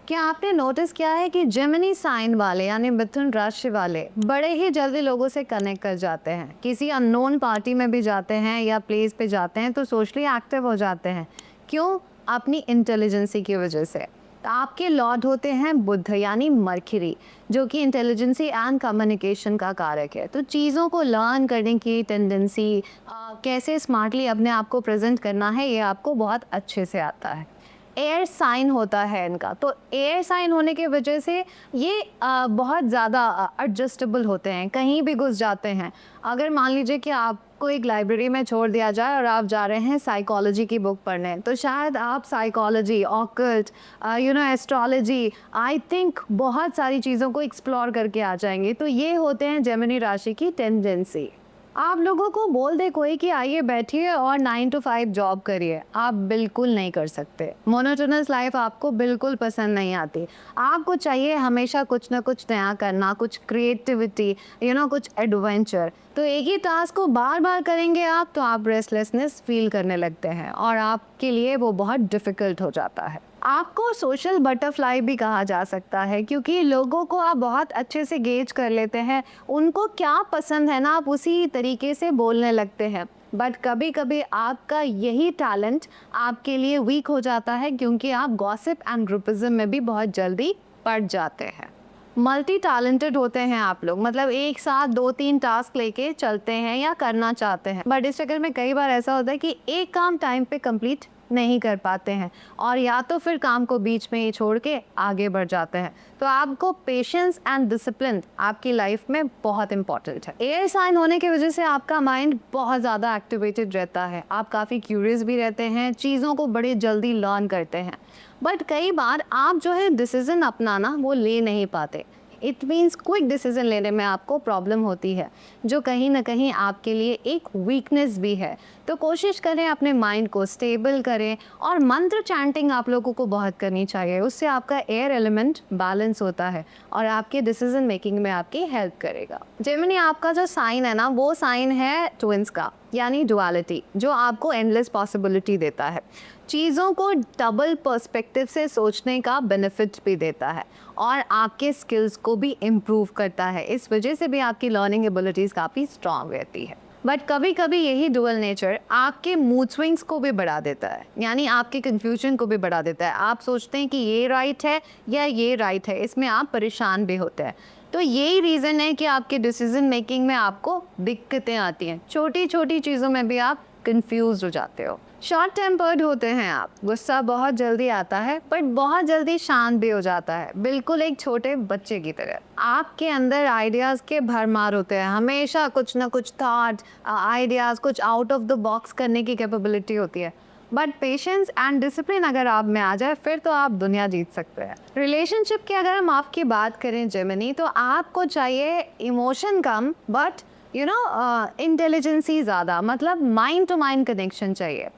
क्या आपने नोटिस किया है कि जेमिनी साइन वाले यानी मिथुन राशि वाले बड़े ही जल्दी लोगों से कनेक्ट कर जाते हैं, किसी अननोन पार्टी में भी जाते हैं या प्लेस पे जाते हैं तो सोशली एक्टिव हो जाते हैं। क्यों? अपनी इंटेलिजेंसी की वजह से। तो आपके लॉर्ड होते हैं बुध यानी मर्क्यूरी, जो कि इंटेलिजेंसी एंड कम्युनिकेशन का कारक है। तो चीज़ों को लर्न करने की टेंडेंसी, कैसे स्मार्टली अपने आप को प्रेजेंट करना है, ये आपको बहुत अच्छे से आता है। एयर साइन होता है इनका, तो एयर साइन होने की वजह से ये बहुत ज़्यादा एडजस्टेबल होते हैं, कहीं भी घुस जाते हैं। अगर मान लीजिए कि आपको एक लाइब्रेरी में छोड़ दिया जाए और आप जा रहे हैं साइकोलॉजी की बुक पढ़ने, तो शायद आप psychology, occult, astrology, I think बहुत सारी चीज़ों को एक्सप्लोर करके आ जाएंगे। तो ये होते हैं जेमिनी राशि की टेंडेंसी। आप लोगों को बोल दे कोई कि आइए बैठिए और 9 to 5 जॉब करिए, आप बिल्कुल नहीं कर सकते। मोनोटोनस लाइफ आपको बिल्कुल पसंद नहीं आती। आपको चाहिए हमेशा कुछ ना कुछ नया करना, कुछ क्रिएटिविटी, कुछ एडवेंचर। तो एक ही टास्क को बार बार करेंगे आप तो आप रेस्टलेसनेस फील करने लगते हैं और आपके लिए वो बहुत डिफ़िकल्ट हो जाता है। आपको सोशल बटरफ्लाई भी कहा जा सकता है, क्योंकि लोगों को आप बहुत अच्छे से गेज कर लेते हैं, उनको क्या पसंद है ना आप उसी तरीके से बोलने लगते हैं। बट कभी कभी आपका यही टैलेंट आपके लिए वीक हो जाता है, क्योंकि आप गॉसिप एंड ग्रुपिज्म में भी बहुत जल्दी पड़ जाते हैं। मल्टी टैलेंटेड होते हैं आप लोग, मतलब एक साथ 2-3 टास्क लेके चलते हैं या करना चाहते हैं, बट इस चक्कर में कई बार ऐसा होता है कि एक काम टाइम पे कंप्लीट नहीं कर पाते हैं और या तो फिर काम को बीच में ही छोड़ के आगे बढ़ जाते हैं। तो आपको पेशेंस एंड डिसिप्लिन आपकी लाइफ में बहुत इंपॉर्टेंट है। एयर साइन होने की वजह से आपका माइंड बहुत ज़्यादा एक्टिवेटेड रहता है, आप काफ़ी क्यूरियस भी रहते हैं, चीज़ों को बड़ी जल्दी लर्न करते हैं। बट कई बार आप जो है डिसीज़न अपनाना वो ले नहीं पाते। इट मीन्स क्विक डिसीजन लेने में आपको प्रॉब्लम होती है, जो कहीं ना कहीं आपके लिए एक वीकनेस भी है। तो कोशिश करें अपने माइंड को स्टेबल करें, और मंत्र चैंटिंग आप लोगों को बहुत करनी चाहिए, उससे आपका एयर एलिमेंट बैलेंस होता है और आपके डिसीजन मेकिंग में आपकी हेल्प करेगा। जेमिनी आपका जो साइन है ना, वो साइन है ट्विंस का, यानी डुअलिटी, जो आपको एंडलेस पॉसिबिलिटी देता है, चीज़ों को डबल पर्सपेक्टिव से सोचने का बेनिफिट भी देता है और आपके स्किल्स को भी इम्प्रूव करता है। इस वजह से भी आपकी लर्निंग एबिलिटीज़ काफ़ी स्ट्रांग रहती है। बट कभी कभी यही डुअल नेचर आपके मूड स्विंग्स को भी बढ़ा देता है, यानी आपके कन्फ्यूजन को भी बढ़ा देता है। आप सोचते हैं कि ये राइट है या ये राइट है, इसमें आप परेशान भी होते हैं। तो यही रीज़न है कि आपके डिसीजन मेकिंग में आपको दिक्कतें आती हैं, छोटी छोटी चीज़ों में भी आप कंफ्यूज हो जाते हो। शॉर्ट टेम्पर्ड होते हैं आप, गुस्सा बहुत जल्दी आता है बट बहुत जल्दी शांत भी हो जाता है, बिल्कुल एक छोटे बच्चे की तरह। आपके अंदर आइडियाज़ के भरमार होते हैं, हमेशा कुछ ना कुछ थॉट, आइडियाज़, कुछ आउट ऑफ द बॉक्स करने की कैपेबिलिटी होती है। बट पेशेंस एंड डिसिप्लिन अगर आप में आ जाए फिर तो आप दुनिया जीत सकते हैं। रिलेशनशिप की अगर हम आपकी बात करें जेमिनी, तो आपको चाहिए इमोशन कम बट इंटेलिजेंसी ज़्यादा, मतलब माइंड टू माइंड कनेक्शन चाहिए।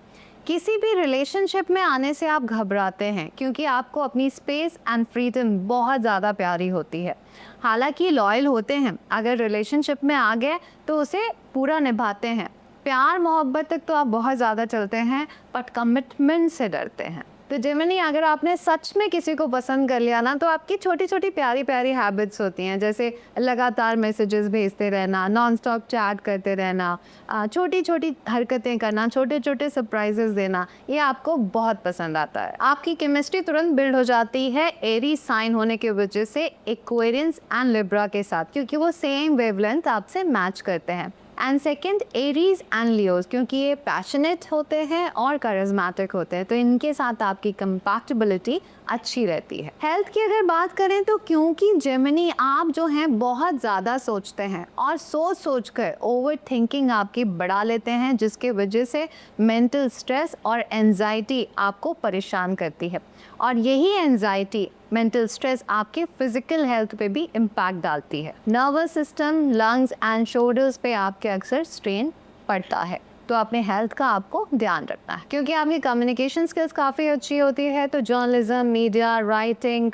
किसी भी रिलेशनशिप में आने से आप घबराते हैं, क्योंकि आपको अपनी स्पेस एंड फ्रीडम बहुत ज़्यादा प्यारी होती है। हालांकि लॉयल होते हैं, अगर रिलेशनशिप में आ गए तो उसे पूरा निभाते हैं। प्यार मोहब्बत तक तो आप बहुत ज़्यादा चलते हैं बट कमिटमेंट से डरते हैं। तो जेमिनी, अगर आपने सच में किसी को पसंद कर लिया ना, तो आपकी छोटी छोटी प्यारी प्यारी हैबिट्स होती हैं, जैसे लगातार मैसेजेस भेजते रहना, नॉन स्टॉप चैट करते रहना, छोटी छोटी हरकतें करना, छोटे छोटे सरप्राइजेस देना, ये आपको बहुत पसंद आता है। आपकी केमिस्ट्री तुरंत बिल्ड हो जाती है एरीज साइन होने की वजह से एक्वेरियंस एंड लिब्रा के साथ, क्योंकि वो सेम वेवलेंथ आपसे मैच करते हैं। And second Aries and Leos, क्योंकि ये पैशनेट होते हैं और करिज्मेटिक होते हैं, तो इनके साथ आपकी कंपैटिबिलिटी अच्छी रहती है। हेल्थ की अगर बात करें तो क्योंकि जेमिनी आप जो हैं बहुत ज़्यादा सोचते हैं और सोच कर ओवर थिंकिंग आपकी बढ़ा लेते हैं, जिसके वजह से मेंटल स्ट्रेस और एंजाइटी आपको परेशान करती है, और यही एंजाइटी मेंटल स्ट्रेस आपके फिजिकल हेल्थ पे भी इम्पैक्ट डालती है। Nervous system, lungs and shoulders पे आपके अक्सर स्ट्रेन पड़ता है, तो अपने हेल्थ का आपको ध्यान रखना है। क्योंकि आपकी कम्युनिकेशन स्किल्स काफ़ी अच्छी होती है, तो journalism, media, writing,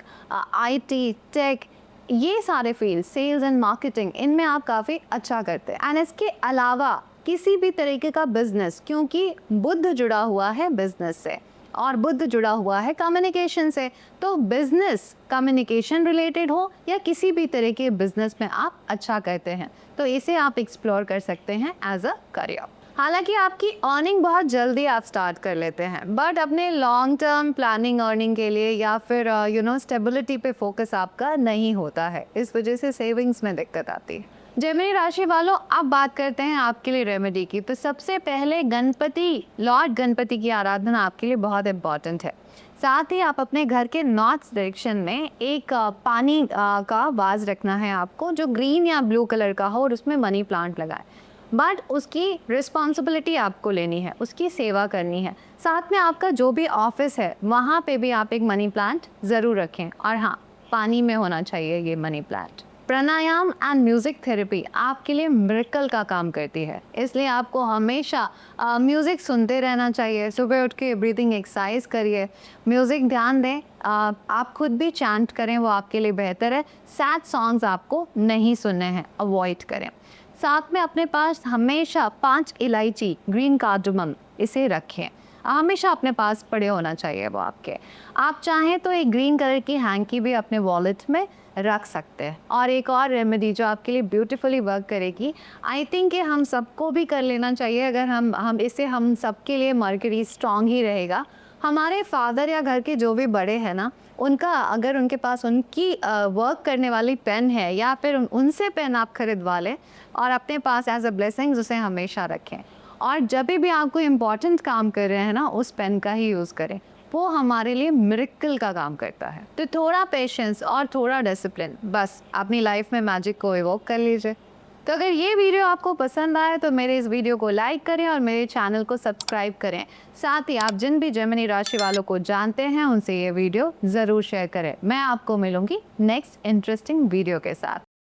IT, tech, ये सारे फील्ड, सेल्स एंड मार्केटिंग, इनमें आप काफ़ी अच्छा करते हैं। एंड इसके अलावा किसी भी तरीके का बिजनेस, क्योंकि बुध जुड़ा हुआ है बिजनेस से, और बुध जुड़ा हुआ है कम्युनिकेशन से। तो बिजनेस कम्युनिकेशन रिलेटेड हो या किसी भी तरह के बिजनेस में आप अच्छा करते हैं तो इसे आप एक्सप्लोर कर सकते हैं एज अ करियर। हालांकि आपकी अर्निंग बहुत जल्दी आप स्टार्ट कर लेते हैं, बट अपने लॉन्ग टर्म प्लानिंग अर्निंग के लिए या फिर स्टेबिलिटी पे फोकस आपका नहीं होता है, इस वजह से सेविंग्स में दिक्कत आती है। जेमिनी राशि वालों, अब बात करते हैं आपके लिए रेमेडी की। तो सबसे पहले गणपति, लॉर्ड गणपति की आराधना आपके लिए बहुत इम्पॉर्टेंट है। साथ ही आप अपने घर के नॉर्थ डायरेक्शन में एक पानी का वाज रखना है आपको, जो ग्रीन या ब्लू कलर का हो, और उसमें मनी प्लांट लगाएं। बट उसकी रिस्पॉन्सिबिलिटी आपको लेनी है, उसकी सेवा करनी है। साथ में आपका जो भी ऑफिस है वहाँ पे भी आप एक मनी प्लांट ज़रूर रखें, और हाँ, पानी में होना चाहिए ये money plant. Pranayama and music therapy आपके लिए मिरेकल का काम करती है, इसलिए आपको हमेशा म्यूज़िक सुनते रहना चाहिए। सुबह उठ के ब्रीदिंग एक्सरसाइज करिए, म्यूज़िक ध्यान दें, आप खुद भी चैंट करें, वो आपके लिए बेहतर है। सैड सॉन्ग्स आपको नहीं सुनने हैं, अवॉइड करें। साथ में अपने पास हमेशा 5 इलायची, ग्रीन कार्डमम, इसे रखें, हमेशा अपने पास पड़े होना चाहिए वो आपके। आप चाहें तो एक ग्रीन कलर की हैंकी भी अपने वॉलेट में रख सकते हैं। और एक और रेमेडी जो आपके लिए ब्यूटीफुली वर्क करेगी, आई थिंक कि हम सबको भी कर लेना चाहिए। अगर हम सबके लिए मर्करी स्ट्रॉन्ग ही रहेगा। हमारे फादर या घर के जो भी बड़े हैं ना, उनका अगर उनके पास उनकी वर्क करने वाली पेन है या फिर उनसे पेन आप खरीदवा लें और अपने पास एज अ ब्लेसिंग्स उसे हमेशा रखें। और जब भी आप कोई इम्पॉर्टेंट काम कर रहे हैं ना, उस पेन का ही यूज़ करें, वो हमारे लिए मिरेकल का काम करता है। तो थोड़ा पेशेंस और थोड़ा डिसिप्लिन, बस अपनी लाइफ में मैजिक को इवोक कर लीजिए। तो अगर ये वीडियो आपको पसंद आए तो मेरे इस वीडियो को लाइक करें और मेरे चैनल को सब्सक्राइब करें। साथ ही आप जिन भी जेमिनी राशि वालों को जानते हैं उनसे ये वीडियो ज़रूर शेयर करें। मैं आपको मिलूंगी नेक्स्ट इंटरेस्टिंग वीडियो के साथ।